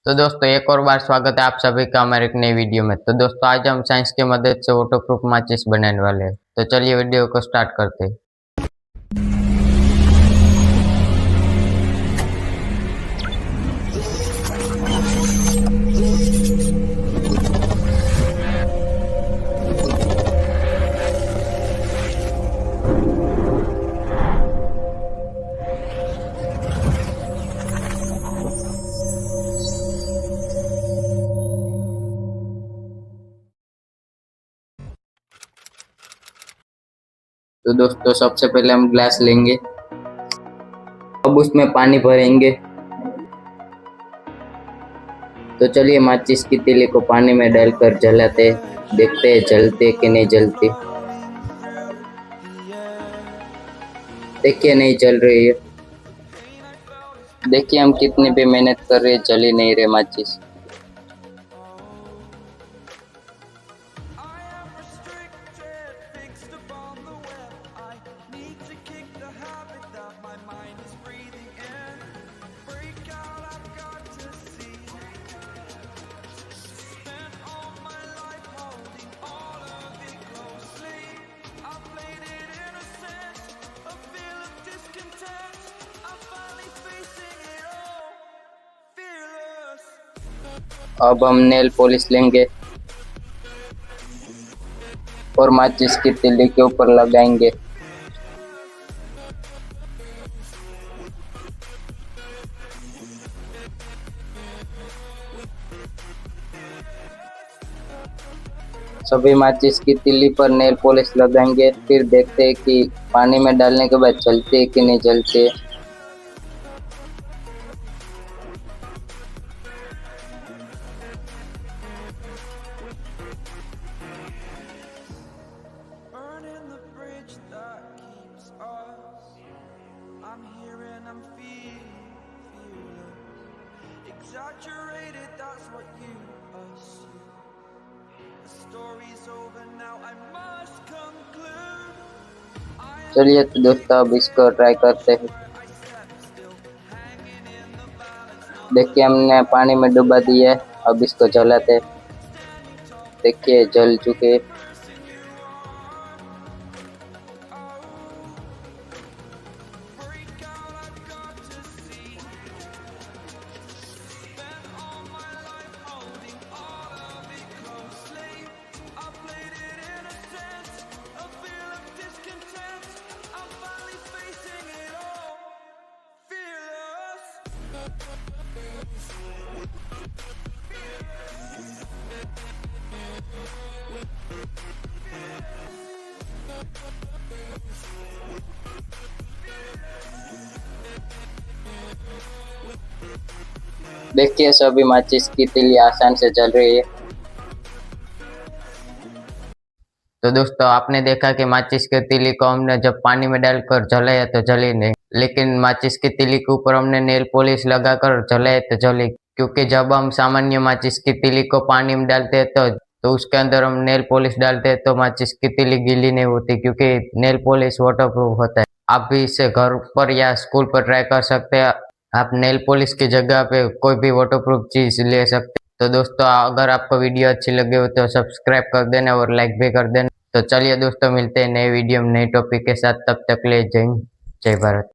तो दोस्तों एक और बार स्वागत है आप सभी का हमारे एक नई वीडियो में। तो दोस्तों आज हम साइंस की मदद से वाटरप्रूफ माचिस बनाने वाले हैं। तो चलिए वीडियो को स्टार्ट करते हैं। तो दोस्तों सबसे पहले हम ग्लास लेंगे, अब उसमें पानी भरेंगे। तो चलिए माचिस की तीली को पानी में डालकर जलाते, देखते हैं जलते कि नहीं जलती। देखिए नहीं जल रही है। देखिए हम कितनी भी मेहनत कर रहे हैं, जल ही नहीं रहे माचिस। अब हम नेल पॉलिश लेंगे और माचिस की तीली के ऊपर लगाएंगे। सभी माचिस की तीली पर नेल पॉलिश लगाएंगे, फिर देखते हैं कि पानी में डालने के बाद जलती है कि नहीं जलती है। Exaggerated, that's what you assume. The story's over now, I must conclude. चलिए तो दोस्तों अब इसको ट्राई करते हैं। देखिए हमने पानी में डुबा दिया है, अब इसको जलाते हैं। देखिए जल चुके। देखिए सभी माचिस की तीली आसान से जल रही है। तो दोस्तों आपने देखा कि माचिस की तीली को हमने जब पानी में डालकर जलाया तो जली नहीं, लेकिन माचिस की तीली के ऊपर हमने नेल पॉलिश लगाकर जलाया तो जली। क्योंकि जब हम सामान्य माचिस की तीली को पानी में डालते हैं तो उसके अंदर हम नेल पॉलिश डालते हैं तो माचिस की तीली गीली नहीं होती, क्योंकि नेल पॉलिश वाटरप्रूफ होता है। आप भी इसे घर पर या स्कूल पर ट्राई कर सकते हैं। आप नेल पॉलिश की जगह पे कोई भी वाटरप्रूफ चीज ले सकते हैं। तो दोस्तों अगर आपको वीडियो अच्छी लगी हो तो सब्सक्राइब कर देना और लाइक भी कर देना। तो चलिए दोस्तों मिलते हैं नए वीडियो में नए टॉपिक के साथ, तब तक ले जय हिंद जय भारत।